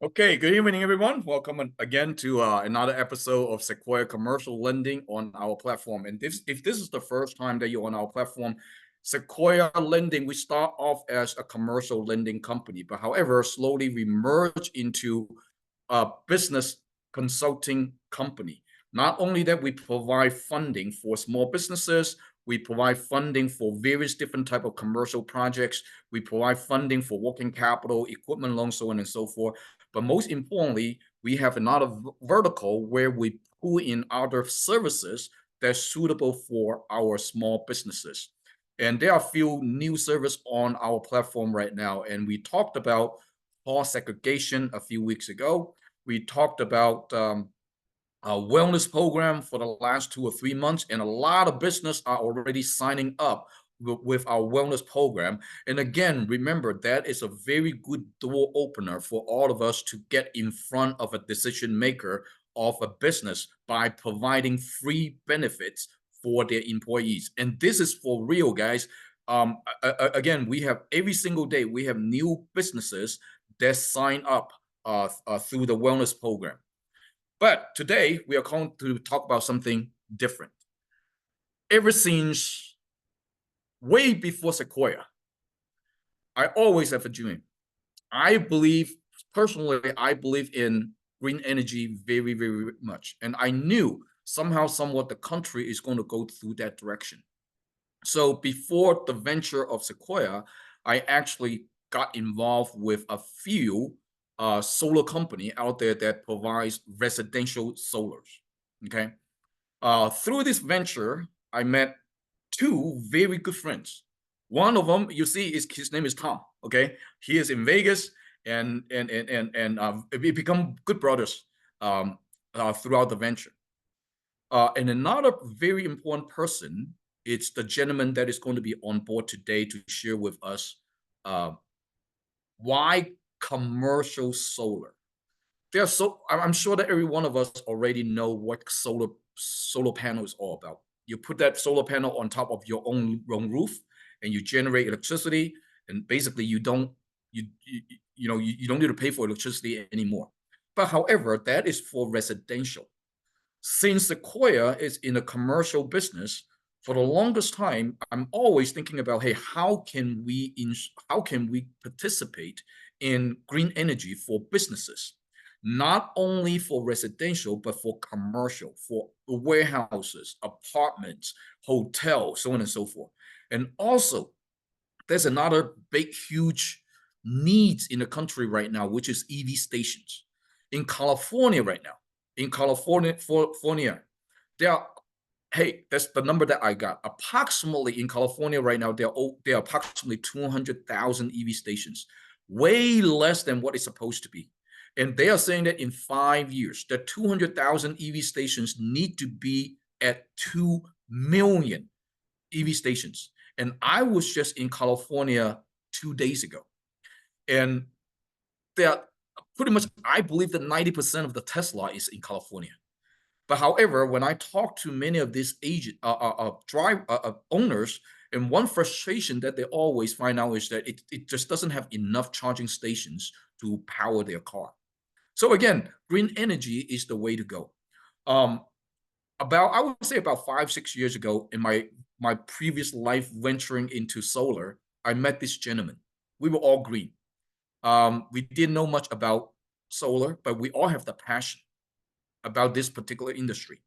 Okay, good evening, everyone. Welcome again to another episode of Sequoia Commercial Lending on our platform. And if this is the first time that you're on our platform, Sequoia Lending, we start off as a commercial lending company, but however, slowly we merge into a business consulting company. Not only that, we provide funding for small businesses, we provide funding for various different type of commercial projects, we provide funding for working capital, equipment loans, so on and so forth. But most importantly, we have another vertical where we pull in other services that's suitable for our small businesses. And there are a few new services on our platform right now. And we talked about cost segregation a few weeks ago. We talked about a wellness program for the last 2 or 3 months, and a lot of business are already signing up with our wellness program. And again, remember, that is a very good door opener for all of us to get in front of a decision maker of a business by providing free benefits for their employees. And this is for real, guys. Again, we have every single day, we have new businesses that sign up through the wellness program. But today we are going to talk about something different. Ever since way before Sequoia, I always have a dream. Personally, I believe in green energy very, very much. And I knew somehow, somewhat, the country is going to go through that direction. So before the venture of Sequoia, I actually got involved with a few solar company out there that provides residential solars. Okay. Through this venture, I met two very good friends. One of them, you see, his name is Tom. Okay, he is in Vegas, and we become good brothers throughout the venture. And another very important person, it's the gentleman that is going to be on board today to share with us why commercial solar. I'm sure that every one of us already know what solar panel is all about. You put that solar panel on top of your own roof, and you generate electricity, and basically you don't need to pay for electricity anymore. But however, that is for residential. Since Sequoia is in a commercial business, for the longest time, I'm always thinking about, hey, how can we participate in green energy for businesses? Not only for residential, but for commercial, for warehouses, apartments, hotels, so on and so forth. And also, there's another big, huge needs in the country right now, which is EV stations. In California right now, there are, hey, that's the number that I got. Approximately in California right now, there are approximately 200,000 EV stations, way less than what it's supposed to be. And they are saying that in 5 years, the 200,000 EV stations need to be at 2 million EV stations. And I was just in California 2 days ago. And there pretty much, I believe that 90% of the Tesla is in California. But however, when I talk to many of these owners, and one frustration that they always find out is that it just doesn't have enough charging stations to power their car. So again, green energy is the way to go. I would say about 5-6 years ago, in my previous life venturing into solar, I met this gentleman. We were all green. We didn't know much about solar, but we all have the passion about this particular industry.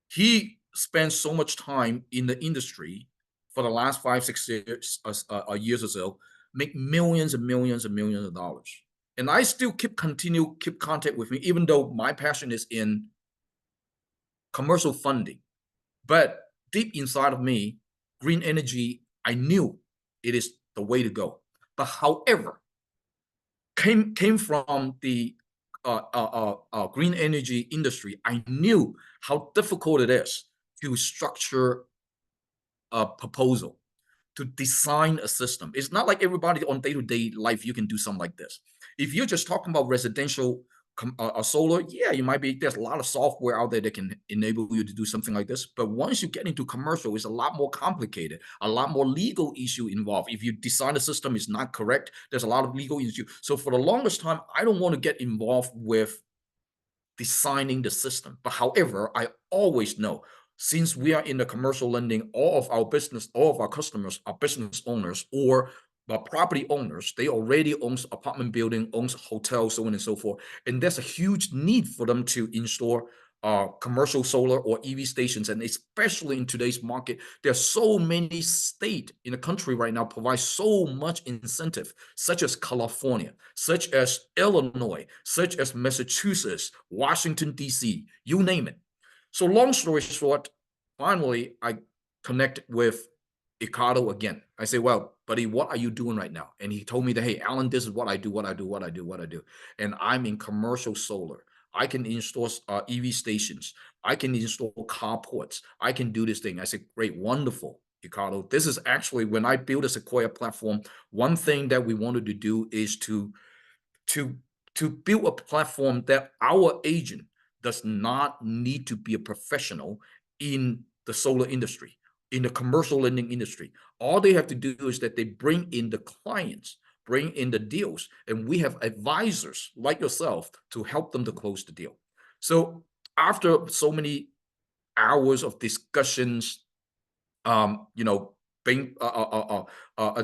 He spent so much time in the industry for the last 5-6 years or so, make millions and millions and millions of dollars. And I still keep contact with me, even though my passion is in commercial funding. But deep inside of me, green energy, I knew it is the way to go. But however, came from the green energy industry, I knew how difficult it is to structure a proposal, to design a system. It's not like everybody on day-to-day life, you can do something like this. If you're just talking about residential a solar, yeah, you might be, there's a lot of software out there that can enable you to do something like this. But once you get into commercial, it's a lot more complicated, a lot more legal issue involved. If you design the system is not correct, there's a lot of legal issue. So for the longest time, I don't want to get involved with designing the system. But however, I always know, since we are in the commercial lending, all of our customers are business owners or property owners. They already owns apartment building, owns hotels, so on and so forth. And there's a huge need for them to install commercial solar or EV stations. And especially in today's market, there's so many states in the country right now provide so much incentive, such as California, such as Illinois, such as Massachusetts, Washington, D.C., you name it. So long story short, finally, I connect with Edgardo again. I say, well, buddy, what are you doing right now? And he told me that, hey, Alan, this is what I do, what I do, what I do, what I do. And I'm in commercial solar. I can install EV stations. I can install carports. I can do this thing. I said, great, wonderful, Edgardo. This is actually, when I built a Sequoia platform, one thing that we wanted to do is to build a platform that our agent does not need to be a professional in the solar industry, in the commercial lending industry. All they have to do is that they bring in the clients, bring in the deals, and we have advisors like yourself to help them to close the deal. So after so many hours of discussions,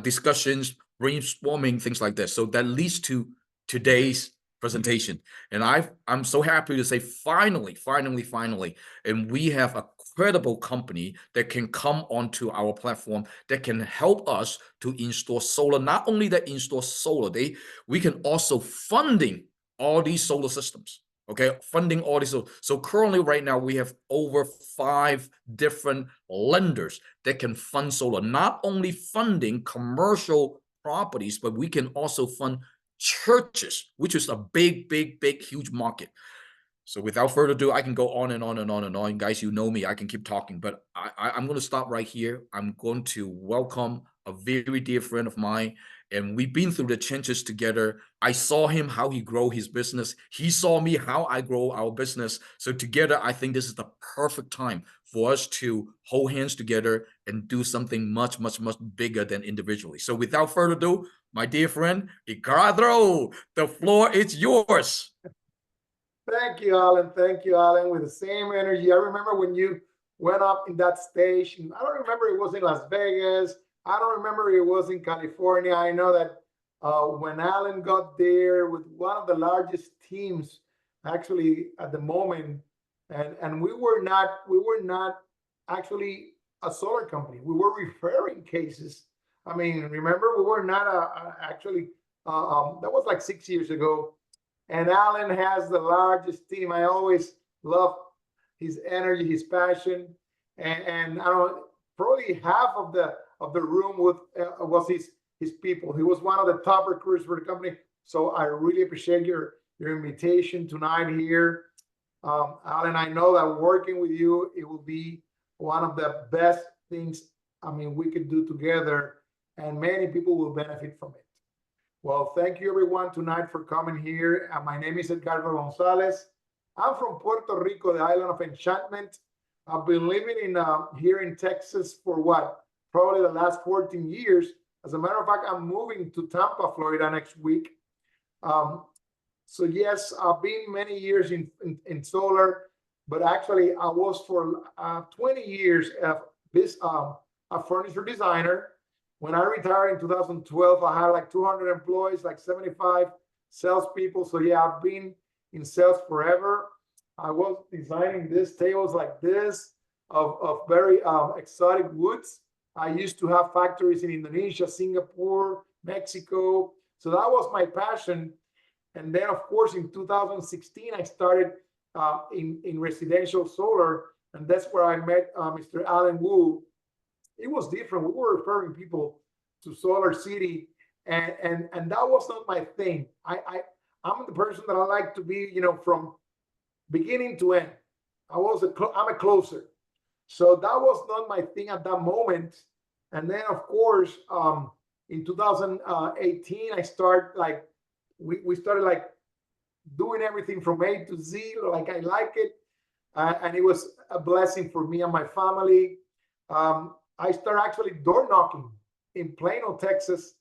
discussions, brainstorming, things like that. So that leads to today's presentation. And I'm so happy to say, finally, and we have a credible company that can come onto our platform that can help us to install solar. Not only that install solar, we can also funding all these solar systems. Okay, funding all these. So currently right now we have over 5 different lenders that can fund solar, not only funding commercial properties, but we can also fund churches, which is a big, huge market. So without further ado, I can go on and on and on and on. Guys, you know me, I can keep talking, but I'm going to stop right here. I'm going to welcome a very dear friend of mine, and we've been through the changes together. I saw him, how he grow his business. He saw me, how I grow our business. So together, I think this is the perfect time for us to hold hands together and do something much, much, much bigger than individually. So without further ado, my dear friend, Edgardo, the floor is yours. Thank you, Alan. Thank you, Alan. With the same energy. I remember when you went up in that station. I don't remember it was in Las Vegas. I don't remember it was in California. I know that when Alan got there with one of the largest teams, actually at the moment, and we were not actually a solar company. We were referring cases. I mean, remember, we were not actually. That was like 6 years ago. And Alan has the largest team. I always love his energy, his passion, and I don't know, probably half of the room was his people. He was one of the top recruiters for the company. So I really appreciate your invitation tonight here, Alan. I know that working with you, it will be one of the best things. I mean, we could do together, and many people will benefit from it. Well, thank you everyone tonight for coming here. My name is Edgardo Gonzalez. I'm from Puerto Rico, the island of enchantment. I've been living here in Texas for what? Probably the last 14 years. As a matter of fact, I'm moving to Tampa, Florida next week. So yes, I've been many years in solar, but actually I was for 20 years a furniture designer. When I retired in 2012, I had like 200 employees, like 75 salespeople. So yeah, I've been in sales forever. I was designing these tables like this of very exotic woods. I used to have factories in Indonesia, Singapore, Mexico. So that was my passion. And then, of course, in 2016, I started in residential solar. And that's where I met Mr. Alan Wu. It was different. We were referring people to Solar City, and that was not my thing. I'm the person that I like to be, from beginning to end. I'm a closer, so that was not my thing at that moment. And then, of course, in 2018, we started like doing everything from A to Z like I like it. And it was a blessing for me and my family. I started actually door knocking in Plano, Texas,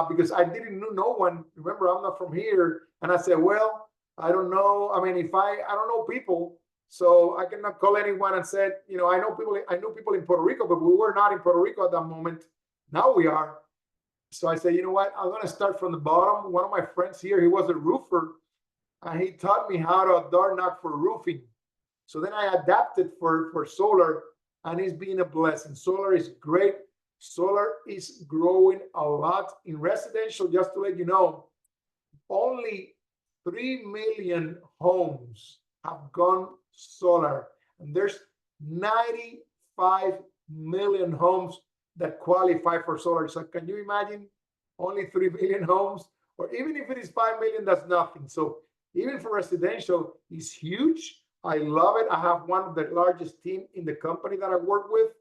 because I didn't know no one. Remember, I'm not from here. And I said, well, I don't know. I mean, if I don't know people, so I cannot call anyone and said, you know, I know people in Puerto Rico, but we were not in Puerto Rico at that moment. Now we are. So I said, you know what? I'm going to start from the bottom. One of my friends here, he was a roofer, and he taught me how to door knock for roofing. So then I adapted for solar, and it's been a blessing. Solar is great. Solar is growing a lot in residential. Just to let you know, only 3 million homes have gone solar, and there's 95 million homes that qualify for solar. So can you imagine only 3 million homes? Or even if it is 5 million, that's nothing. So even for residential, it's huge. I love it. I have one of the largest team in the company that I work with,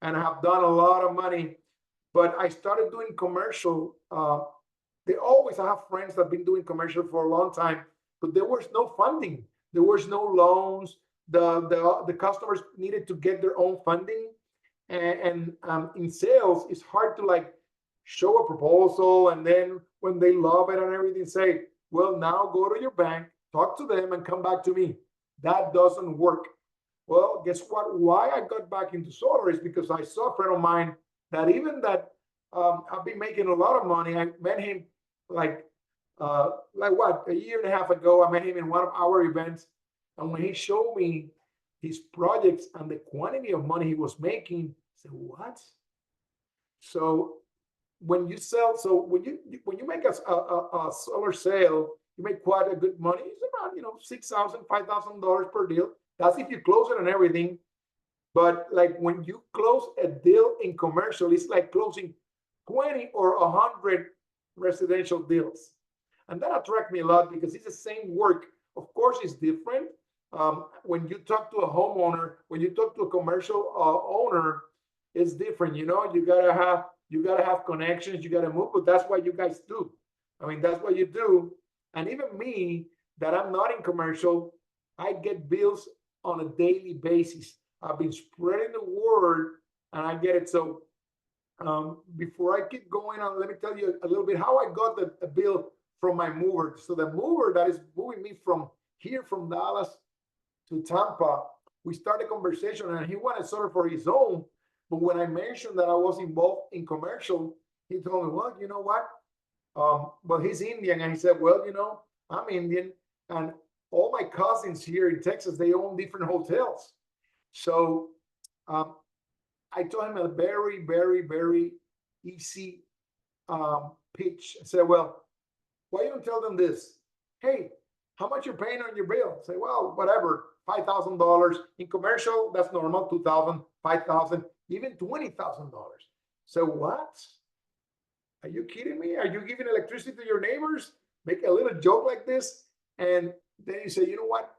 and I have done a lot of money. But I started doing commercial. They always, I have friends that have been doing commercial for a long time, but there was no funding. There was no loans. The customers needed to get their own funding. And in sales, it's hard to like show a proposal, and then when they love it and everything, say, well, now go to your bank, talk to them, and come back to me. That doesn't work. Well, guess what? Why I got back into solar is because I saw a friend of mine that even that I've been making a lot of money. I met him like what, a year and a half ago. I met him in one of our events, and when he showed me his projects and the quantity of money he was making, I said, what? So when you sell, so when you make a solar sale, you make quite a good money. It's around, you know, $6,000, $5,000 per deal. That's if you close it and everything. But like when you close a deal in commercial, it's like closing 20 or 100 residential deals. And that attracted me a lot because it's the same work. Of course, it's different. When you talk to a homeowner, when you talk to a commercial owner, it's different. You know, you gotta have connections, you gotta move, but that's what you guys do. I mean, that's what you do. And even me, that I'm not in commercial, I get bills on a daily basis. I've been spreading the word, and I get it. So before I keep going on, let me tell you a little bit how I got the bill from my mover. So the mover that is moving me from here, from Dallas to Tampa, we started a conversation, and he wanted solar for his own. But when I mentioned that I was involved in commercial, he told me, well, you know what? Well, he's Indian, and he said, well, you know, I'm Indian, and all my cousins here in Texas, they own different hotels. So I told him a very, very, very easy pitch. I said, well, why you don't tell them this? Hey, how much you're paying on your bill? Say, well, whatever, $5,000. In commercial, that's normal, 2,000, 5,000, even $20,000. So what? Are you kidding me? Are you giving electricity to your neighbors? Make a little joke like this, and then you say, you know what?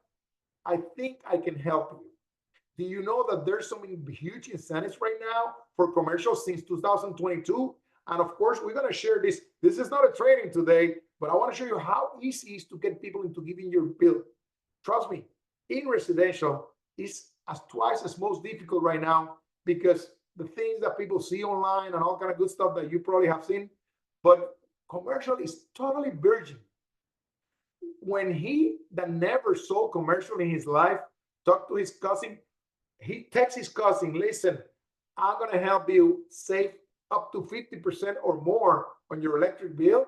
I think I can help you. Do you know that there's so many huge incentives right now for commercials since 2022? And of course, we're going to share this. This is not a training today, but I want to show you how easy it is to get people into giving your bill. Trust me, in residential, it's as twice as most difficult right now because the things that people see online and all kind of good stuff that you probably have seen, but commercial is totally virgin. When he that never saw commercial in his life talked to his cousin, he texts his cousin, listen, I'm going to help you save up to 50% or more on your electric bill.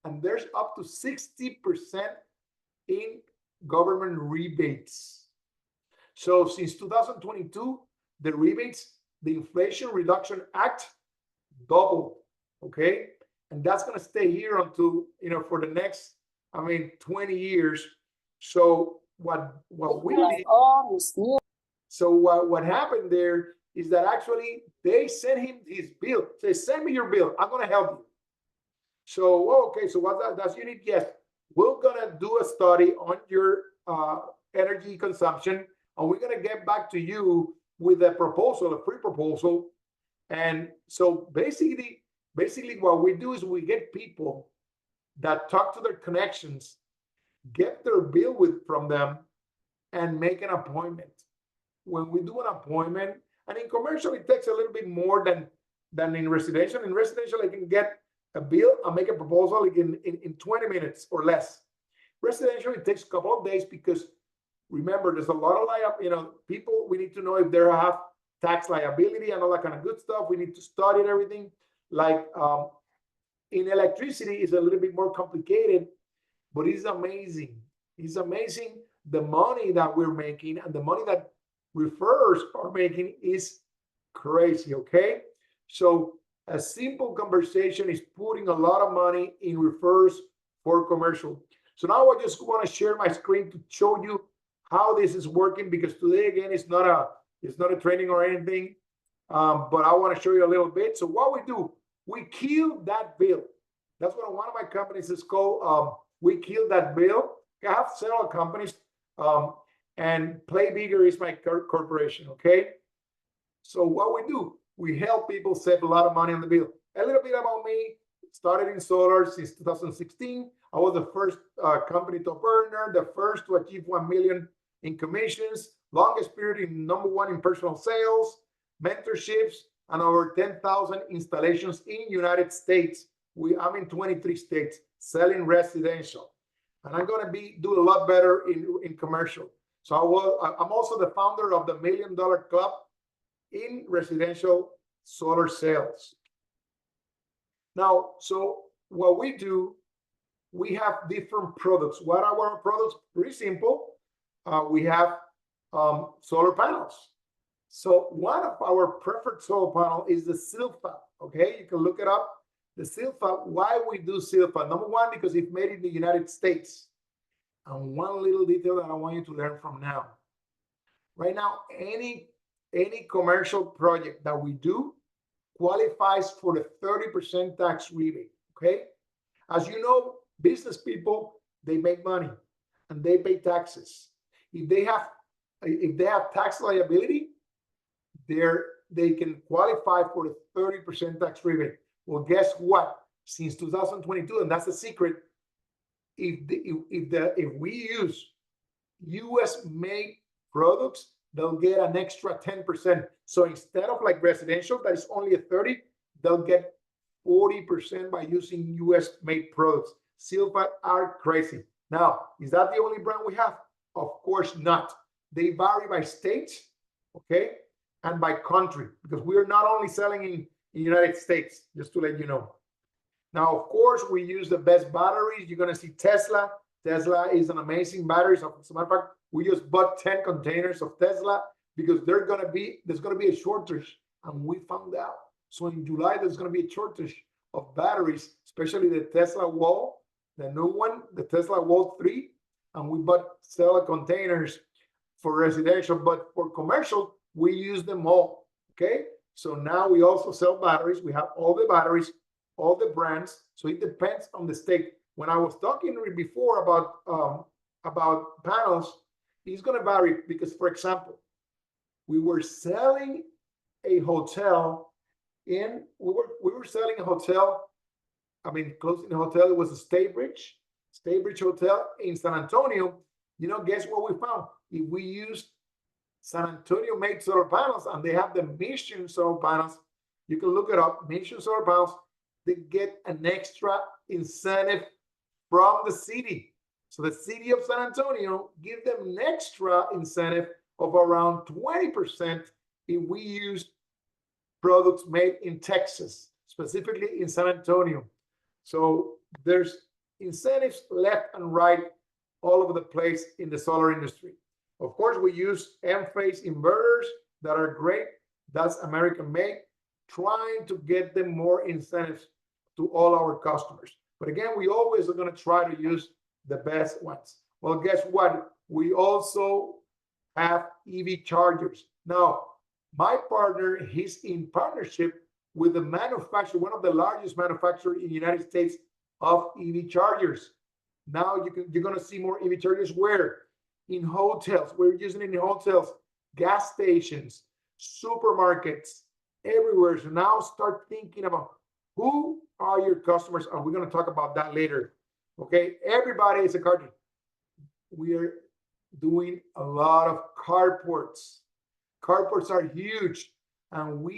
And there's up to 60% in government rebates. So since 2022, the rebates, the Inflation Reduction Act doubled, okay? And that's going to stay here until, you know, for the next, 20 years. So what we did, so what happened there is that actually they sent him his bill. Say, send me your bill. I'm going to help you. So, okay, so what that's unique? Yes, we're going to do a study on your energy consumption, and we're going to get back to you with a proposal, a free proposal. And so basically what we do is we get people that talk to their connections get their bill from them, and make an appointment. When we do an appointment, and in commercial, it takes a little bit more than in residential. In residential, I can get a bill and make a proposal in 20 minutes or less. Residential, it takes a couple of days because remember, there's a lot of people. We need to know if they have tax liability and all that kind of good stuff. We need to study everything. Like in electricity, it's a little bit more complicated, but it's amazing. It's amazing the money that we're making, and the money that referrers are making is crazy. Okay, so a simple conversation is putting a lot of money in refers for commercial. So now I just want to share my screen to show you how this is working, because today again it's not a training or anything, but I want to show you a little bit. So what we do, we kill that bill. That's what one of my companies is called. We kill that bill. I have several companies, and Play Bigger is my corporation. Okay, so what we do, we help people save a lot of money on the bill. A little bit about me. Started in solar since 2016. I was the first company top earner, the first to achieve 1 million in commissions, longest period in #1 in personal sales, mentorships, and over 10,000 installations in United States. I'm in 23 states selling residential, and I'm going to do a lot better in commercial. So I'm also the founder of the $1 Million Club in residential solar sales. Now, so what we do, we have different products. What are our products? Pretty simple. We have solar panels. So one of our preferred solar panel is the Silfa. Okay, you can look it up. The Silfa. Why we do Silfa? #1, because it's made in the United States. And one little detail that I want you to learn from now. Right now, any commercial project that we do qualifies for the 30% tax rebate. Okay, as you know, business people, they make money and they pay taxes. If they have tax liability, they can qualify for the 30% tax rebate. Well, guess what? Since 2022, and that's a secret, if we use U.S. made products, they'll get an extra 10%. So instead of like residential, that is only a 30, they'll get 40% by using U.S. made products. Silfa are crazy. Now, is that the only brand we have? Of course not. They vary by state, okay, and by country, because we are not only selling in the United States, just to let you know. Now, of course, we use the best batteries. You're going to see Tesla. Tesla is an amazing battery. So, as a matter of fact, we just bought 10 containers of Tesla because there's going to be a shortage, and we found out. So in July, there's going to be a shortage of batteries, especially the Tesla Wall, the new one, the Tesla Wall 3, and we bought several containers for residential, but for commercial, we use them all. Okay, so now we also sell batteries. We have all the batteries, all the brands. So it depends on the state. When I was talking before about panels, it's going to vary because, for example, we were selling a hotel we were selling a hotel. I mean, closing the hotel. It was a Staybridge Hotel in San Antonio. You know, guess what we found? If we used San Antonio made solar panels, and they have the Mission solar panels, you can look it up. Mission solar panels, they get an extra incentive from the city. So the city of San Antonio give them an extra incentive of around 20% if we use products made in Texas, specifically in San Antonio. So there's incentives left and right all over the place in the solar industry. Of course, we use M-phase inverters that are great. That's American made, trying to get them more incentives to all our customers. But again, we always are going to try to use the best ones. Well, guess what? We also have EV chargers. Now, my partner, he's in partnership with the manufacturer, one of the largest manufacturers in the United States of EV chargers. Now you're going to see more EV chargers where? In hotels. We're using it in hotels, gas stations, supermarkets, everywhere. So now start thinking about who are your customers, and we're going to talk about that later. Okay, everybody is a cartridge. we are doing a lot of carports. Carports are huge. And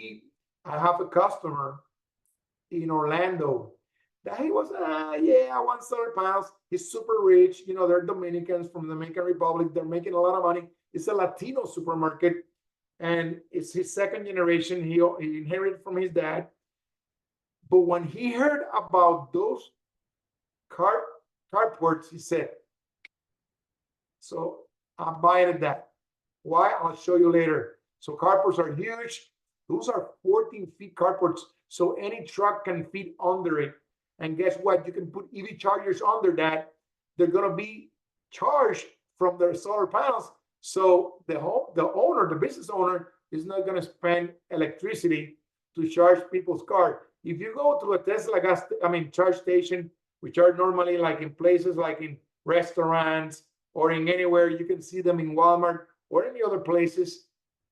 I have a customer in Orlando that he was, yeah, I want solar panels. He's super rich. You know, they're Dominicans from the Dominican Republic. They're making a lot of money. It's a Latino supermarket, and it's his second generation. He inherited from his dad. But when he heard about those car carports, he said, so I'm buying that. Why? I'll show you later. So carports are huge. Those are 14 feet carports. So any truck can fit under it. And guess what? You can put EV chargers under that. They're going to be charged from their solar panels. So the business owner is not going to spend electricity to charge people's car. If you go to a Tesla charge station, which are normally like in places like in restaurants or in anywhere, you can see them in Walmart or any other places.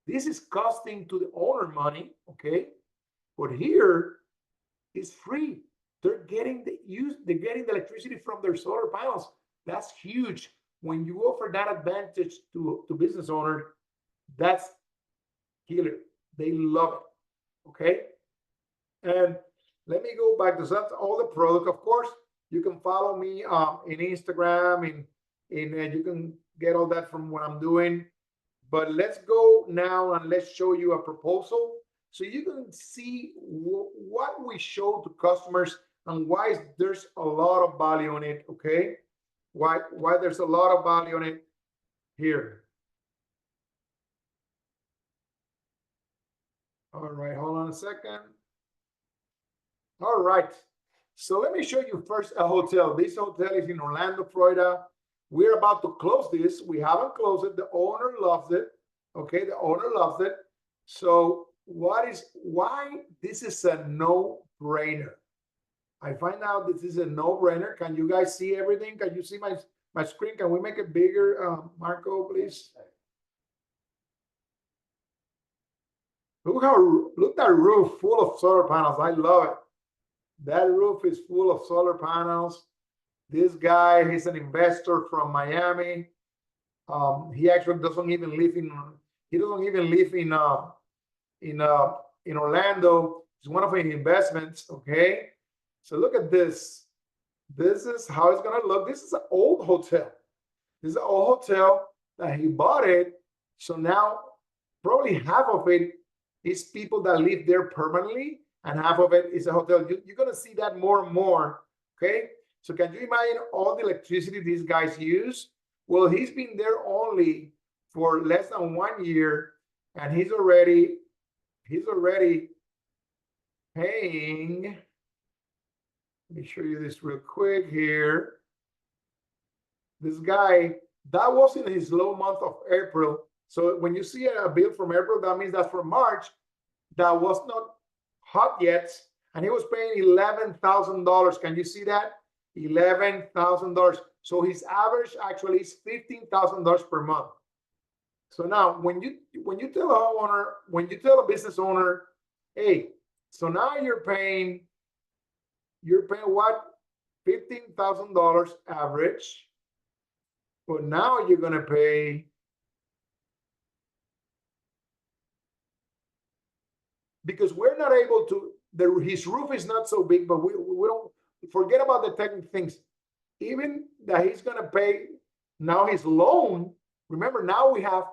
This is costing to the owner money, okay? But here, it's free. They're getting the electricity from their solar panels. That's huge. When you offer that advantage to business owner, that's killer. They love it, okay? And let me go back to that. All the product, of course, you can follow me in Instagram, and you can get all that from what I'm doing. But let's go now and let's show you a proposal so you can see what we show to customers and why there's a lot of value on it, okay? Why there's a lot of value on it here. All right, hold on a second. All right, so let me show you first a hotel. This hotel is in Orlando, Florida. We're about to close this. We haven't closed it. The owner loves it. Okay, the owner loves it. So why this is a no-brainer? I find out this is a no-brainer. Can you guys see everything? Can you see my screen? Can we make it bigger, Marco, please? Look that roof full of solar panels. I love it. That roof is full of solar panels. This guy, he's an investor from Miami. He actually doesn't even live in Orlando. It's one of his investments. Okay, so look at this. This is how it's gonna look. This is an old hotel. This is an old hotel that he bought it. So now probably half of it is people that live there permanently, and half of it is a hotel. You're gonna see that more and more. Okay. So can you imagine all the electricity these guys use? Well, he's been there only for less than 1 year, and he's already paying. Let me show you this real quick here. This guy, that was in his low month of April. So when you see a bill from April, that means that's from March. That was not hot yet, and he was paying $11,000. Can you see that? $11,000. So his average actually is $15,000 per month. So now when you tell a homeowner, when you tell a business owner, hey, so now you're paying what? $15,000 average. But now you're gonna pay because we're not able to, his roof is not so big, but we don't forget about the technical things. Even that he's going to pay now his loan. Remember, now we have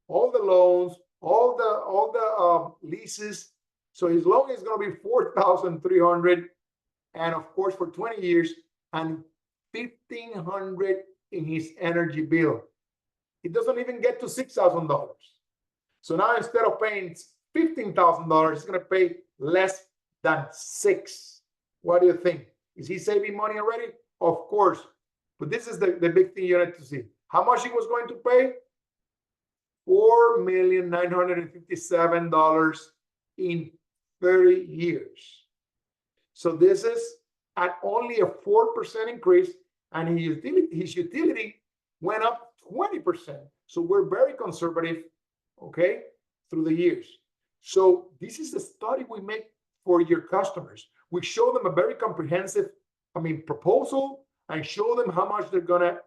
all the loans, all the leases. So his loan is going to be $4,300, and of course for 20 years, and $1,500 in his energy bill. It doesn't even get to $6,000. So now instead of paying $15,000, he's going to pay less than $6,000. What do you think? Is he saving money already? Of course. But this is the big thing you need to see. How much he was going to pay? $4,957,000 in 30 years. So this is at only a 4% increase, and his utility went up 20%. So we're very conservative, okay, through the years. So this is the study we make for your customers. We show them a very comprehensive, proposal, and show them how much they're gonna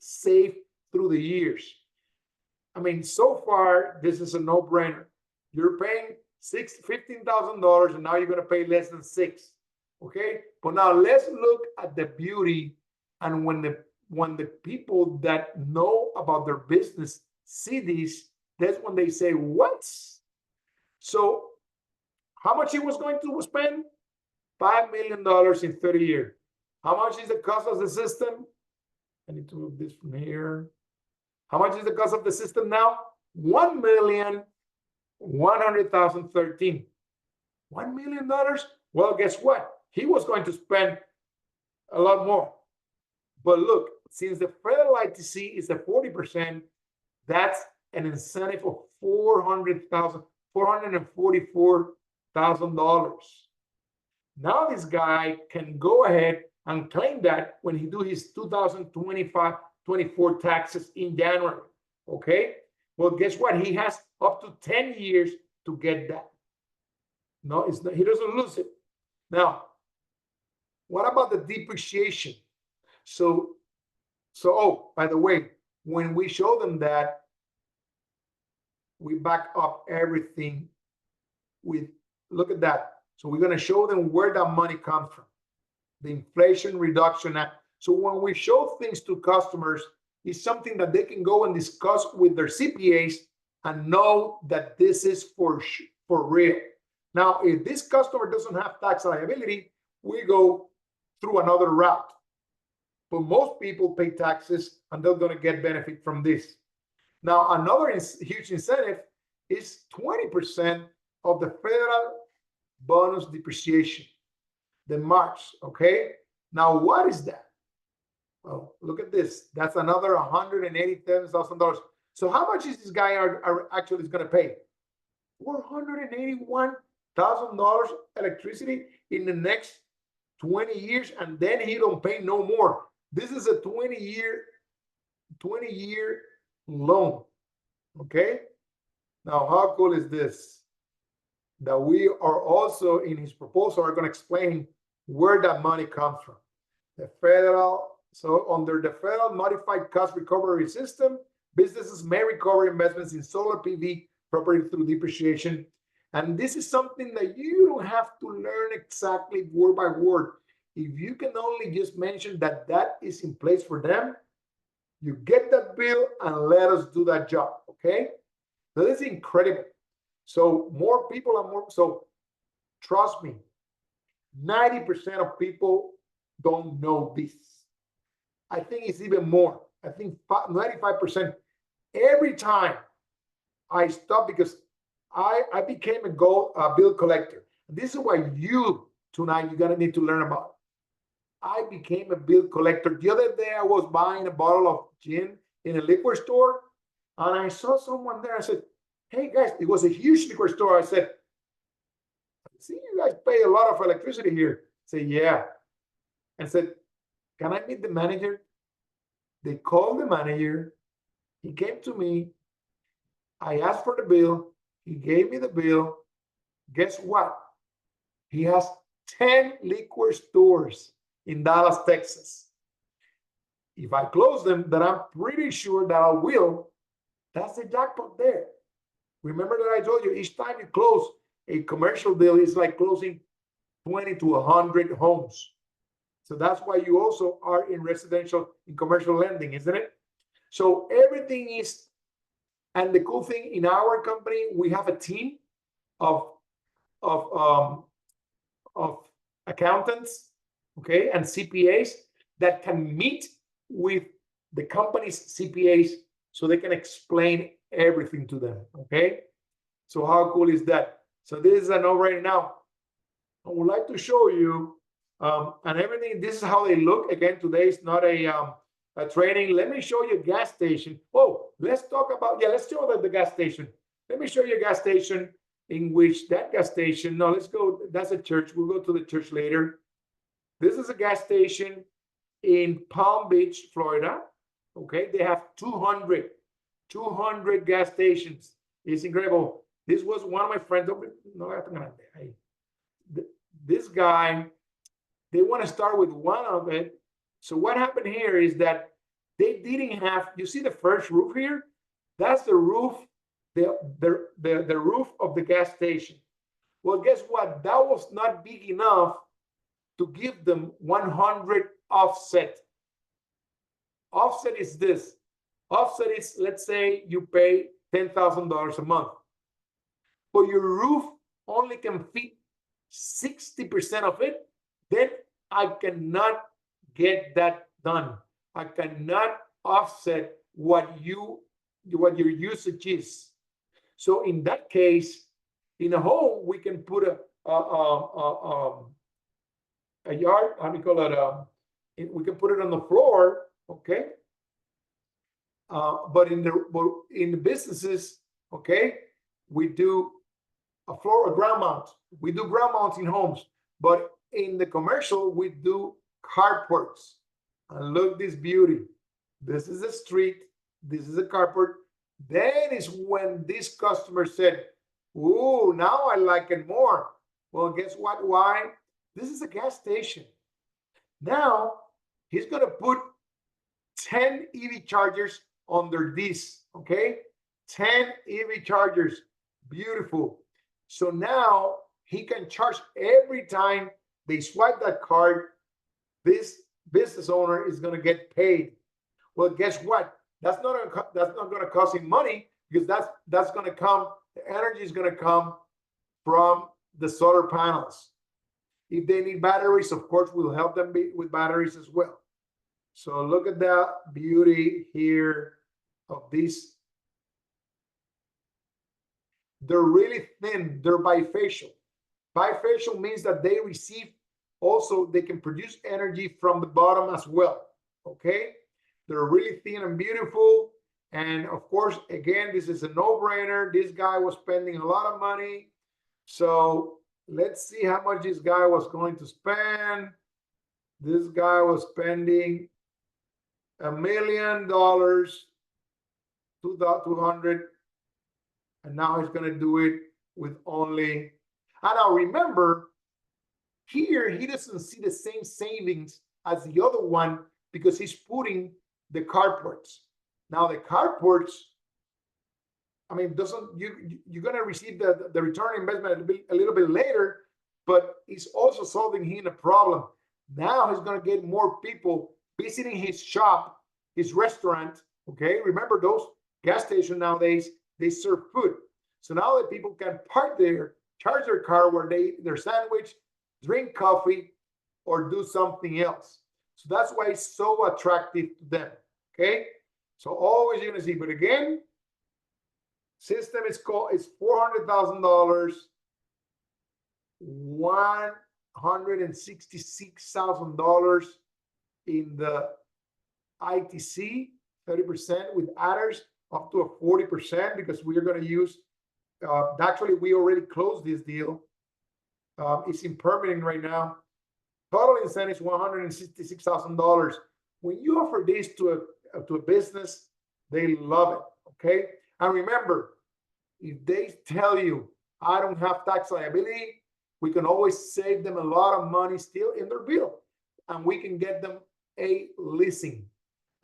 saved through the years. I mean, so far, this is a no-brainer. You're paying $15,000 and now you're going to pay less than six. Okay. But now let's look at the beauty. And when the people that know about their business see this, that's when they say, what? So how much he was going to spend? $5 million in 30 years. How much is the cost of the system? I need to move this from here. How much is the cost of the system now? $1,100,013. $1 million? Well, guess what? He was going to spend a lot more. But look, since the federal ITC is at 40%, that's an incentive of $444,000. Now this guy can go ahead and claim that when he do his 2024 taxes in January. Okay. Well, guess what? He has up to 10 years to get that. No, it's not, he doesn't lose it. Now, what about the depreciation? So, oh, by the way, when we show them that, we back up everything with, look at that. So we're going to show them where that money comes from, the Inflation Reduction Act. So when we show things to customers, it's something that they can go and discuss with their CPAs and know that this is for real. Now, if this customer doesn't have tax liability, we go through another route. But most people pay taxes and they're going to get benefit from this. Now, another huge incentive is 20% of the federal bonus depreciation, the marks. Okay. Now, what is that? Well, look at this. That's another $187,000. So how much is this guy actually going to pay? $481,000 electricity in the next 20 years, and then he don't pay no more. This is a 20-year loan. Okay. Now, how cool is this? That we are also in his proposal are going to explain where that money comes from. The federal, so under the federal modified cost recovery system, businesses may recover investments in solar PV property through depreciation. And this is something that you don't have to learn exactly word by word. If you can only just mention that that is in place for them, you get that bill and let us do that job. Okay. So this is incredible. So more people are more, so trust me, 90% of people don't know this. I think it's even more. I think 95%. Every time I stop, because I became a bill collector. This is why you tonight, you're going to need to learn about it. I became a bill collector. The other day I was buying a bottle of gin in a liquor store and I saw someone there. I said, hey guys, it was a huge liquor store. I said, see, you guys pay a lot of electricity here. I said, yeah. I said, can I meet the manager? They called the manager. He came to me. I asked for the bill. He gave me the bill. Guess what? He has 10 liquor stores in Dallas, Texas. If I close them, then I'm pretty sure that I will. That's the jackpot there. Remember that I told you each time you close a commercial deal, it's like closing 20 to 100 homes. So that's why you also are in commercial lending, isn't it? So everything is, and the cool thing in our company, we have a team of accountants, okay, and CPAs that can meet with the company's CPAs so they can explain everything to them, okay? So how cool is that? So this is a no-brainer now. I would like to show you, and everything, this is how they look. Again, today is not a training. Let me show you a gas station. Oh, let's talk about, let's show the gas station. Let me show you a gas station in which that gas station, no, let's go, that's a church. We'll go to the church later. This is a gas station in Palm Beach, Florida. Okay, they have 200 gas stations. It's incredible. This was one of my friends. This guy, they want to start with one of it. So what happened here is that They didn't have, you see the first roof here? That's the roof, the roof of the gas station. Well, guess what? That was not big enough to give them 100 offset. Offset is this. Offset is, let's say you pay $10,000 a month, but your roof only can fit 60% of it, then I cannot get that done. I cannot offset what your usage is. So in that case, in a home, we can put a yard, how do you call it? We can put it on the floor, okay? But in the businesses, okay, we do a ground mount. We do ground mounts in homes, but in the commercial, we do carports. And look this beauty. This is a street. This is a carport. Then is when this customer said, "Ooh, now I like it more." Well, guess what? Why? This is a gas station. Now he's gonna put 10 EV chargers under this, okay? 10 EV chargers. Beautiful. So now he can charge every time they swipe that card. This business owner is going to get paid. Well, guess what? That's not going to cost him money, because that's going to come. The energy is going to come from the solar panels. If they need batteries, of course, we'll help them with batteries as well. So look at that beauty here of these. They're really thin. They're bifacial. Bifacial means that they receive also, they can produce energy from the bottom as well. Okay? They're really thin and beautiful. And of course, again, this is a no-brainer. This guy was spending a lot of money. So let's see how much this guy was going to spend. This guy was spending $1 million, 200, and now he's going to do it with only. And now remember, here he doesn't see the same savings as the other one because he's putting the carports. Now the carports, I mean, you're going to receive the return on investment a little bit later, but it's also solving him a problem. Now he's going to get more people visiting his shop, his restaurant. Okay, remember those gas stations nowadays, they serve food. So now that people can park there, charge their car where their sandwich, drink coffee, or do something else. So that's why it's so attractive to them. Okay, so always you're gonna see. But again, system is $400,000, $166,000 in the ITC, 30% with adders, up to a 40%, because we are going to use. Actually, we already closed this deal. It's in permitting right now. Total incentive is $166,000. When you offer this to a business, they love it. Okay, and remember, if they tell you I don't have tax liability, we can always save them a lot of money still in their bill, and we can get them a leasing,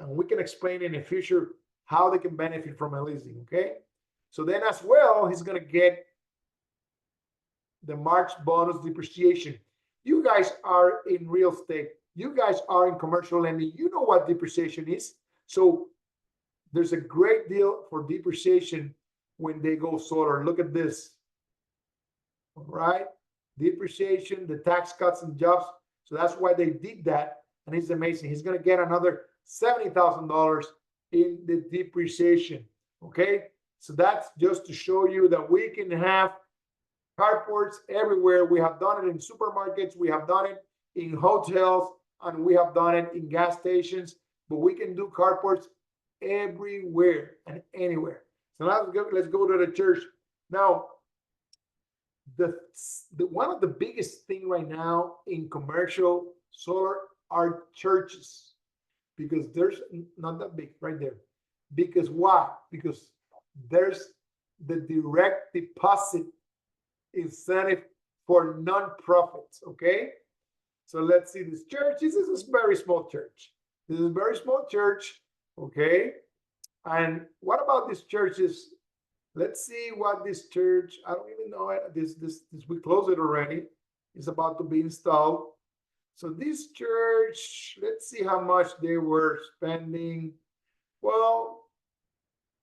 and we can explain in the future how they can benefit from a leasing. Okay, so then as well, he's going to get the March bonus depreciation. You guys are in real estate. You guys are in commercial lending. You know what depreciation is. So there's a great deal for depreciation when they go solar. Look at this. All right. Depreciation, the tax cuts and jobs. So that's why they did that. And it's amazing. He's going to get another $70,000 in the depreciation. Okay. So that's just to show you that we can have carports everywhere. We have done it in supermarkets. We have done it in hotels, and we have done it in gas stations, but we can do carports everywhere and anywhere. So now let's go to the church. Now, the one of the biggest thing right now in commercial solar are churches, because there's not that big right there. Because why? Because there's the direct deposit incentive for non-profits. Okay, so let's see this church. This is a very small church. This is a very small church. Okay. And what about these churches? Let's see what this church, I don't even know it. This we closed it already. It's about to be installed. So this church, let's see how much they were spending. Well,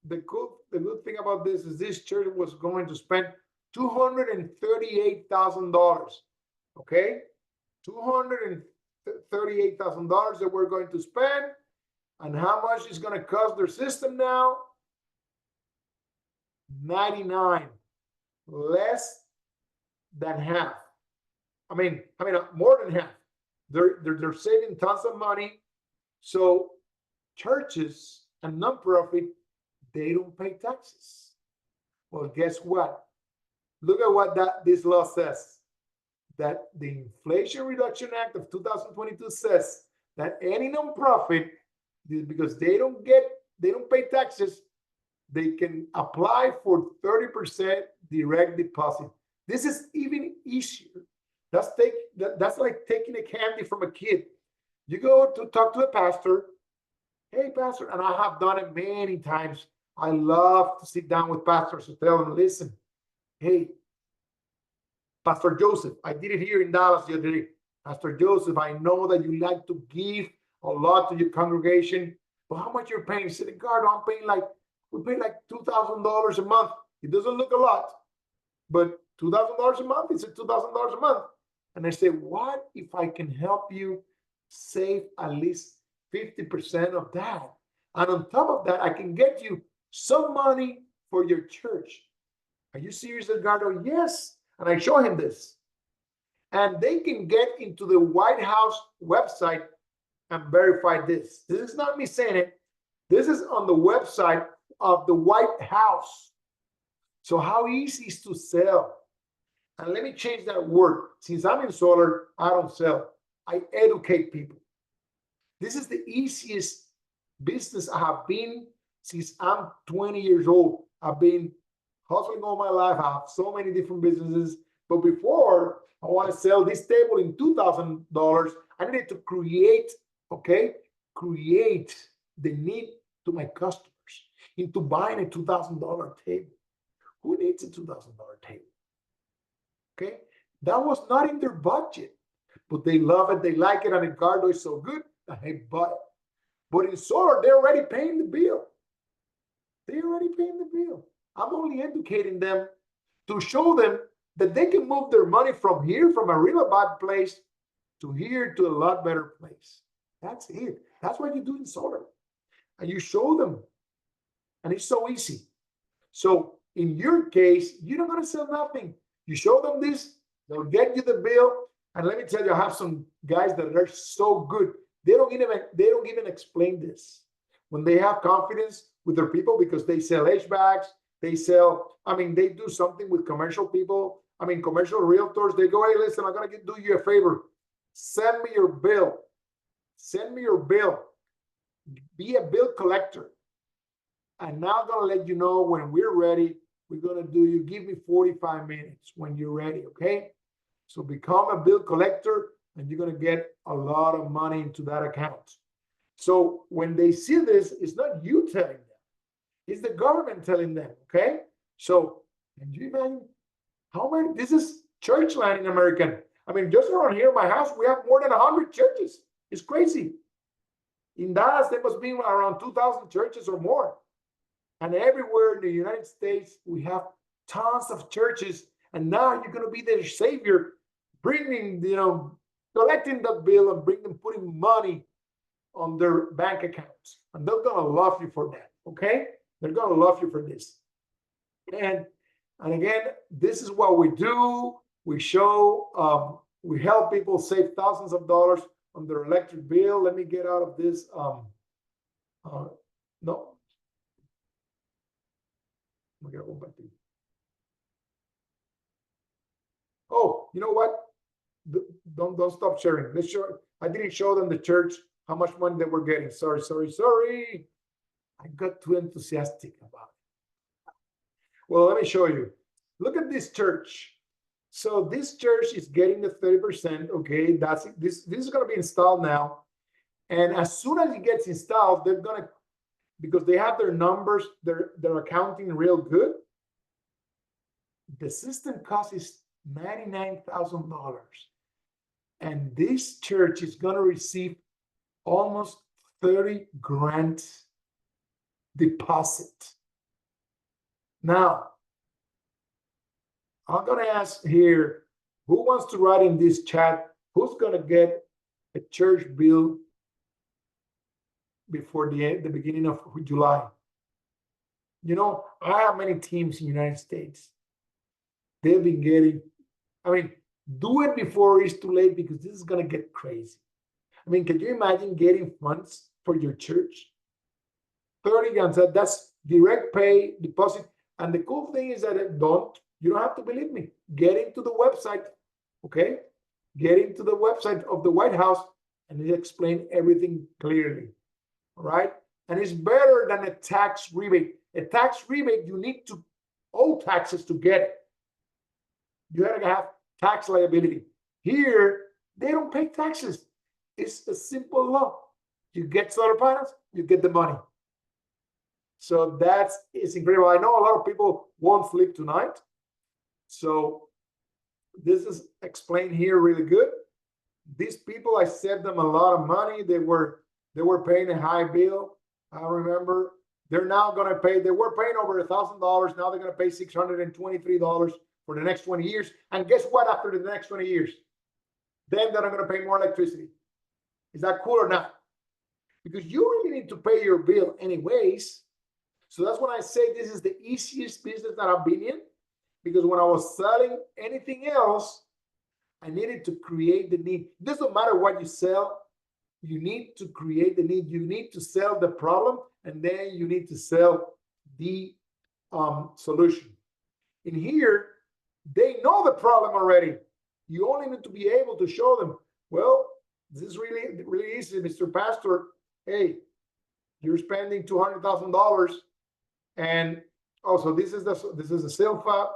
the good thing about this is this church was going to spend $238,000. Okay, $238,000 that we're going to spend. And how much is going to cost their system now? 99, less than half. I mean, more than half. They're saving tons of money. So churches and nonprofit, they don't pay taxes. Well, guess what? Look at what this law says. That the Inflation Reduction Act of 2022 says that any nonprofit, because they don't pay taxes, they can apply for 30% direct deposit. This is even easier. That's like taking a candy from a kid. You go to talk to a pastor. Hey, pastor, and I have done it many times. I love to sit down with pastors to tell them, listen, hey, Pastor Joseph, I did it here in Dallas the other day. Pastor Joseph, I know that you like to give a lot to your congregation, but how much you're paying? He said, Edgardo, we pay like $2,000 a month. It doesn't look a lot, but $2,000 a month is $2,000 a month. And I say, what if I can help you save at least 50% of that? And on top of that, I can get you some money for your church. Are you serious, Edgardo? Yes. And I show him this. And they can get into the White House website and verify this. This is not me saying it. This is on the website of the White House. So how easy is to sell? And let me change that word. Since I'm in solar, I don't sell. I educate people. This is the easiest business I have been since I'm 20 years old. I've been hustling all my life. I have so many different businesses. But before I want to sell this table in $2,000, I needed to create the need to my customers into buying a $2,000 table. Who needs a $2,000 table? Okay, that was not in their budget, but they love it, they like it, and Edgardo is so good that they bought it. But in solar, they're already paying the bill. They're already paying the bill. I'm only educating them to show them that they can move their money from here, from a real bad place, to here, to a lot better place. That's it. That's what you do in solar. And you show them. And it's so easy. So in your case, you're not going to sell nothing. You show them this, they'll get you the bill. And let me tell you, I have some guys that are so good. They don't even explain this. When they have confidence with their people, because they sell HVACs, they do something with commercial people. Commercial realtors, they go, hey, listen, I'm going to do you a favor. Send me your bill. Send me your bill. Be a bill collector. And now I'm going to let you know when we're ready. We're going to do you. Give me 45 minutes when you're ready, okay? So become a bill collector, and you're going to get a lot of money into that account. So when they see this, it's not you telling them. It's the government telling them, okay? So can you imagine how many? This is church land in America. Just around here in my house, we have more than 100 churches. It's crazy. In Dallas, there must be around 2,000 churches or more. And everywhere in the United States, we have tons of churches. And now you're going to be their savior, bringing, collecting that bill and putting money on their bank accounts. And they're going to love you for that, okay? They're going to love you for this. And again, this is what we do. We show, we help people save thousands of dollars on their electric bill. Let me get out of this. No. I'm gonna go back to. Oh, you know what? Don't stop sharing. Let's show. I didn't show them the church how much money they were getting. Sorry. I got too enthusiastic about it. Well, let me show you. Look at this church. So this church is getting the 30%. Okay, this is going to be installed now, and as soon as it gets installed, they're going to because they have their numbers, their accounting real good. The system cost is $99,000. And this church is going to receive almost 30 grand deposit. Now, I'm going to ask here, who wants to write in this chat, who's going to get a church bill before the beginning of July? You know, I have many teams in the United States. They've been getting, I mean, do it before it's too late, because this is going to get crazy. I mean, can you imagine getting funds for your church? 30 grand, that's direct pay deposit. And the cool thing is that you don't have to believe me. Get into the website, okay? Get into the website of the White House, and they explain everything clearly, all right? And it's better than a tax rebate. A tax rebate, you need to owe taxes to get it. You gotta have tax liability. Here, they don't pay taxes. It's a simple law. You get solar panels, you get the money. So it's incredible. I know a lot of people won't sleep tonight. So this is explained here really good. These people, I saved them a lot of money. They were paying a high bill. I remember they're now going to pay, they were paying over $1,000. Now they're going to pay $623 for the next 20 years. And guess what? After the next 20 years, then they're not going to pay more electricity. Is that cool or not? Because you really need to pay your bill anyways. So that's when I say this is the easiest business that I've been in, because when I was selling anything else, I needed to create the need. It doesn't matter what you sell. You need to create the need. You need to sell the problem, and then you need to sell the solution. In here, they know the problem already. You only need to be able to show them, well, this is really, really easy, Mr. Pastor. Hey, you're spending $200,000, and also this is a sale fab.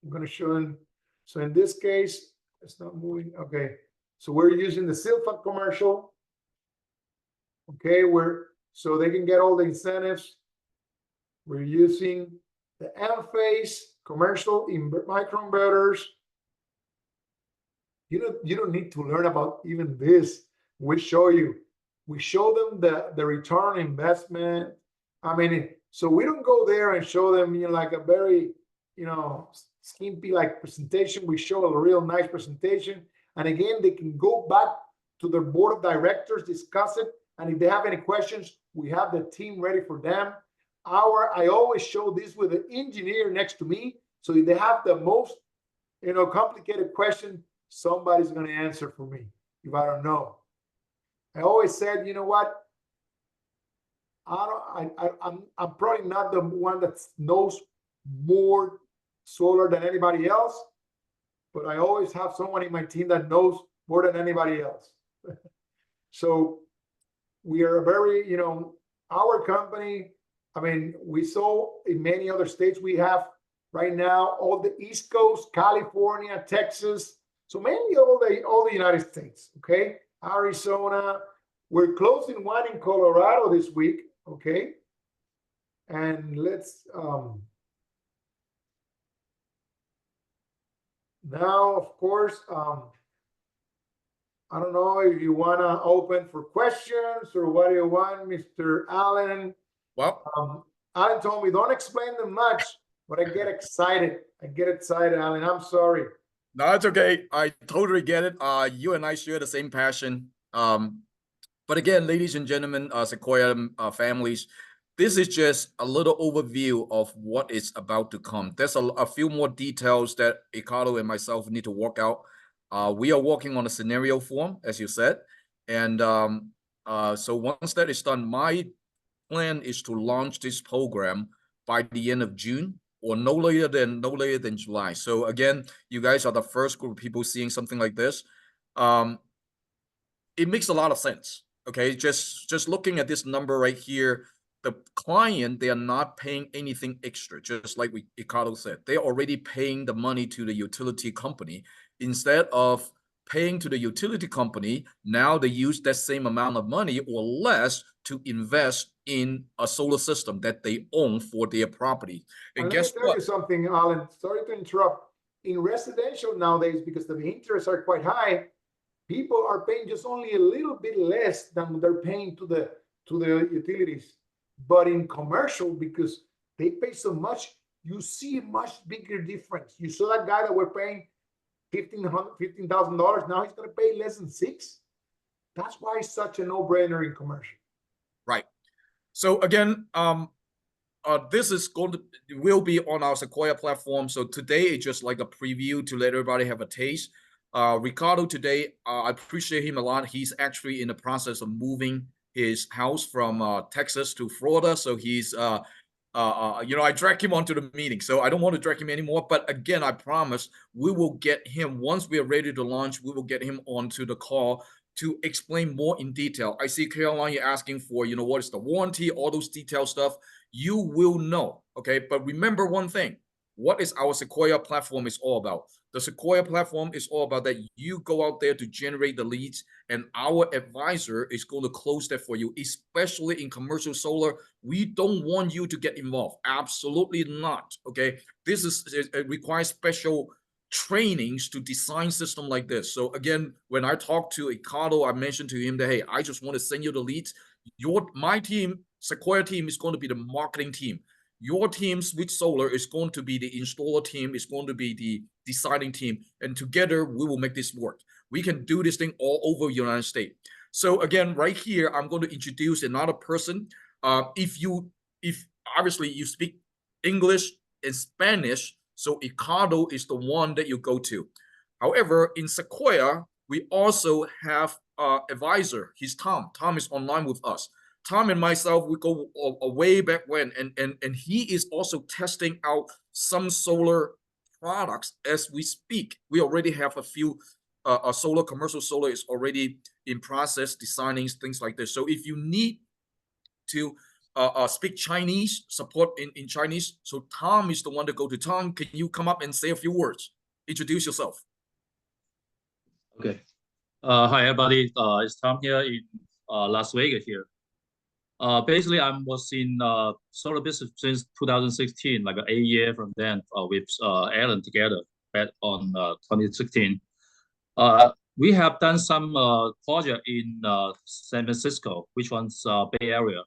I'm going to show them. So in this case, it's not moving. Okay, so we're using the Silfa commercial. Okay, so they can get all the incentives. We're using the M-phase commercial microinverters. You don't need to learn about even this. We show them the return on investment. I mean, so we don't go there and show them, like a very, skimpy like presentation. We show a real nice presentation. And again, they can go back to their board of directors, discuss it. And if they have any questions, we have the team ready for them. I always show this with an engineer next to me. So if they have the most, complicated question, somebody's going to answer for me if I don't know. I always said, you know what? I'm probably not the one that knows more solar than anybody else, but I always have someone in my team that knows more than anybody else. So we are very, our company, I mean, we saw in many other states. We have right now all the East Coast, California, Texas, so mainly all the United States, okay? Arizona. We're closing one in Colorado this week, okay? And let's now, of course, I don't know if you want to open for questions or what do you want, Mr. Allen? Well, Allen told me don't explain them much, but I get excited. Allen. I'm sorry. No, it's okay. I totally get it. You and I share the same passion. But again, ladies and gentlemen, Sequoia families, this is just a little overview of what is about to come. There's a few more details that Edgardo and myself need to work out. We are working on a scenario form, as you said. And so once that is done, my plan is to launch this program by the end of June, or no later than July. So again, you guys are the first group of people seeing something like this. It makes a lot of sense. Okay, just looking at this number right here, the client, they are not paying anything extra, just like Edgardo said. They're already paying the money to the utility company. Instead of paying to the utility company. Now they use that same amount of money or less to invest in a solar system that they own for their property. And let me guess tell what? you something, Alan. Sorry to interrupt. In residential nowadays, because the interests are quite high, people are paying just only a little bit less than they're paying to the utilities. But in commercial, because they pay so much, you see a much bigger difference. You saw that guy that we're paying $15,000. Now he's going to pay less than six. That's why it's such a no-brainer in commercial. Right. So again, this is will be on our Sequoia platform. So today it's just like a preview to let everybody have a taste. Ricardo today, I appreciate him a lot. He's actually in the process of moving his house from Texas to Florida. So he's, I dragged him onto the meeting. So I don't want to drag him anymore. But again, I promise we will get him, once we are ready to launch, we will get him onto the call to explain more in detail. I see Caroline, you're asking for, what is the warranty, all those detailed stuff. You will know, okay? But remember one thing, what is our Sequoia platform is all about? The Sequoia platform is all about that you go out there to generate the leads, and our advisor is going to close that for you, especially in commercial solar. We don't want you to get involved. Absolutely not, okay? It requires special trainings to design system like this. So again, when I talked to Edgardo, I mentioned to him that, hey, I just want to send you the leads. My team, Sequoia team, is going to be the marketing team. Your team, Switch Solar, is going to be the installer team, is going to be the deciding team. And together, we will make this work. We can do this thing all over the United States. So again, right here, I'm going to introduce another person. If obviously you speak English and Spanish, so Edgardo is the one that you go to. However, in Sequoia, we also have advisor. He's Tom. Tom is online with us. Tom and myself, we go way back when, and he is also testing out some solar products as we speak. We already have a few commercial solar is already in process, designing things like this. So if you need to speak Chinese, support in Chinese, so Tom is the one to go to. Tom, can you come up and say a few words? Introduce yourself. Okay. Hi, everybody. It's Tom here in Las Vegas here. Basically, I was in solar business since 2016, like 8 years from then with Alan together back on 2016. We have done some project in San Francisco, which one's Bay Area.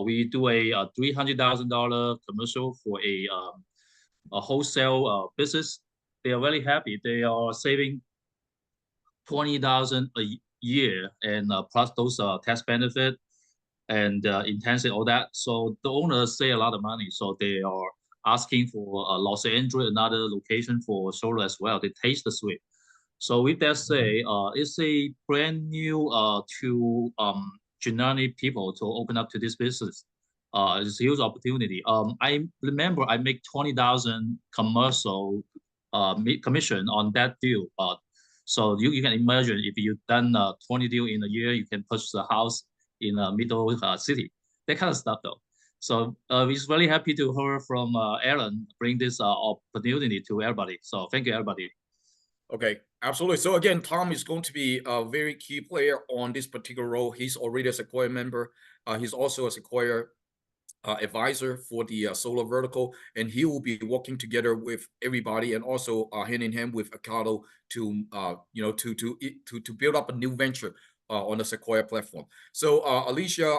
We do a $300,000 commercial for a wholesale business. They are very happy. They are saving $20,000 a year, and plus those tax benefit and intensive, all that. So the owners save a lot of money. So they are asking for Los Angeles, another location for solar as well. They taste the sweet. So with that say, it's a brand new to generic people to open up to this business. It's a huge opportunity. I remember I make 20,000 commercial commission on that deal. So you can imagine if you've done 20 deal in a year, you can purchase a house in a middle city, that kind of stuff though. So we're really happy to hear from Aaron bring this opportunity to everybody. So thank you, everybody. Okay, absolutely. So again, Tom is going to be a very key player on this particular role. He's already a Sequoia member. He's also a Sequoia advisor for the solar vertical, and he will be working together with everybody, and also hand in hand with Edgardo to to build up a new venture on the Sequoia platform. So Alicia,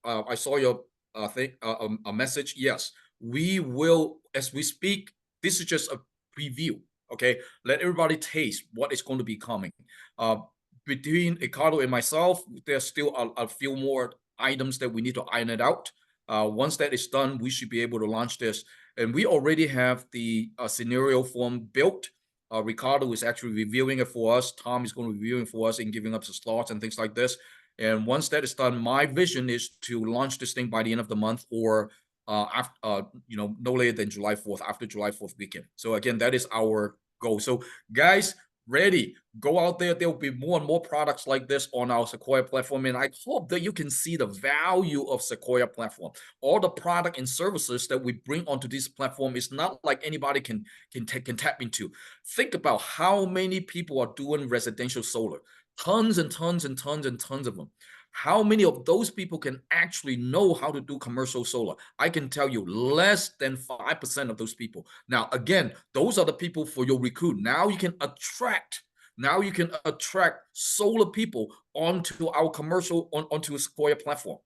I saw your a message. Yes, we will, as we speak. This is just a preview. Okay, let everybody taste what is going to be coming. Between Edgardo and myself, there's still a few more items that we need to iron it out. Once that is done, we should be able to launch this. And we already have the scenario form built. Ricardo is actually reviewing it for us. Tom is going to be reviewing for us and giving us the slots and things like this. And once that is done, my vision is to launch this thing by the end of the month, or after, no later than July 4th, after July 4th weekend. So again, that is our goal. So guys, ready. Go out there. There will be more and more products like this on our Sequoia platform. And I hope that you can see the value of Sequoia platform. All the product and services that we bring onto this platform is not like anybody can tap into. Think about how many people are doing residential solar. Tons and tons and tons and tons of them. How many of those people can actually know how to do commercial solar? I can tell you less than 5% of those people. Now, again, those are the people for your recruit. Now you can attract solar people onto our commercial, onto a Sequoia platform.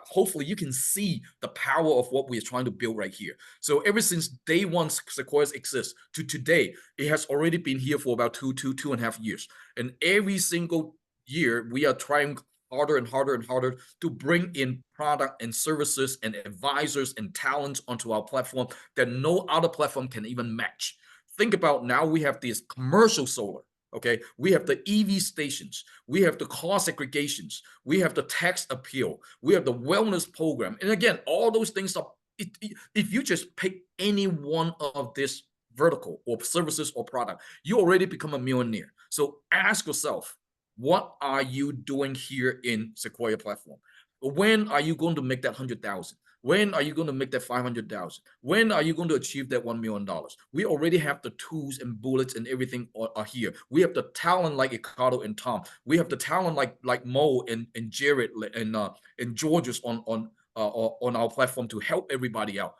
Hopefully you can see the power of what we're trying to build right here. So ever since day one, Sequoias exists to today, it has already been here for about two and a half years. And every single year we are trying harder and harder and harder to bring in product and services and advisors and talents onto our platform that no other platform can even match. Think about now we have this commercial solar. Okay, we have the EV stations, we have the cost segregations, we have the tax appeal, we have the wellness program. And again, all those things are, if you just pick any one of this vertical or services or product, you already become a millionaire. So ask yourself, what are you doing here in Sequoia platform? When are you going to make that 100,000? When are you going to make that 500,000? When are you going to achieve that $1 million? We already have the tools and bullets and everything are here. We have the talent like Edgardo and Tom. We have the talent like Mo and Jared and George's on our platform to help everybody out.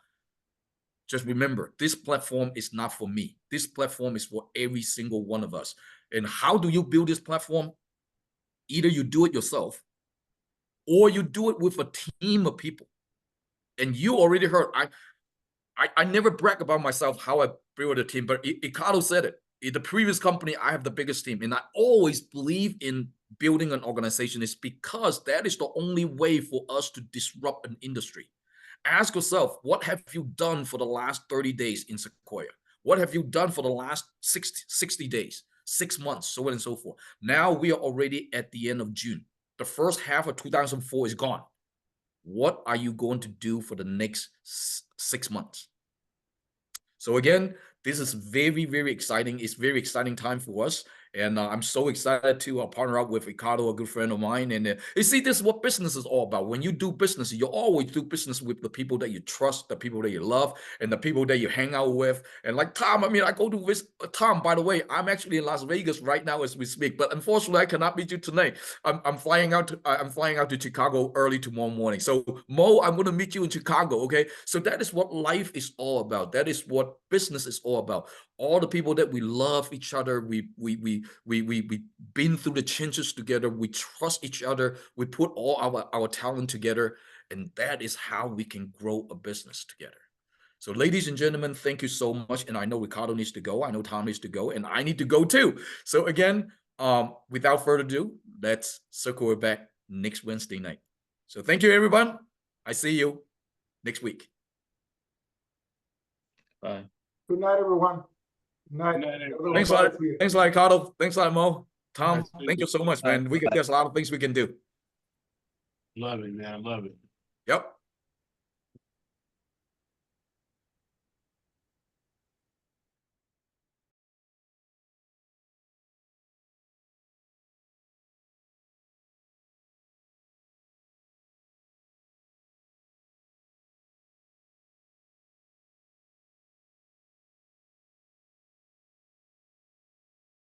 Just remember, this platform is not for me. This platform is for every single one of us. And how do you build this platform? Either you do it yourself or you do it with a team of people. And you already heard, I never brag about myself how I build a team, but Edgardo said it. In the previous company, I have the biggest team. And I always believe in building an organization is because that is the only way for us to disrupt an industry. Ask yourself, what have you done for the last 30 days in Sequoia? What have you done for the last 60 days, 6 months, so on and so forth? Now we are already at the end of June. The first half of 2004 is gone. What are you going to do for the next 6 months? So again, this is very, very exciting. It's very exciting time for us. And I'm so excited to partner up with Edgardo, a good friend of mine. And you see, this is what business is all about. When you do business, you always do business with the people that you trust, the people that you love, and the people that you hang out with. And like Tom, I mean, I go to visit Tom, by the way, I'm actually in Las Vegas right now as we speak, but unfortunately I cannot meet you tonight. I'm flying out to Chicago early tomorrow morning. So Mo, I'm going to meet you in Chicago. Okay. So that is what life is all about. That is what business is all about. All the people that we love each other, we've been through the changes together, we trust each other, we put all our talent together, and that is how we can grow a business together. So ladies and gentlemen, thank you so much. And I know Edgardo needs to go, I know Tom needs to go, and I need to go too. So again, without further ado, let's circle back next Wednesday night. So thank you, everyone. I see you next week. Bye. Good night, everyone. Good night. Thanks a lot. Thanks a lot, Edgardo. Thanks a lot, Mo. Tom, thank you so much, man. There's a lot of things we can do. Love it, man. Love it. Yep.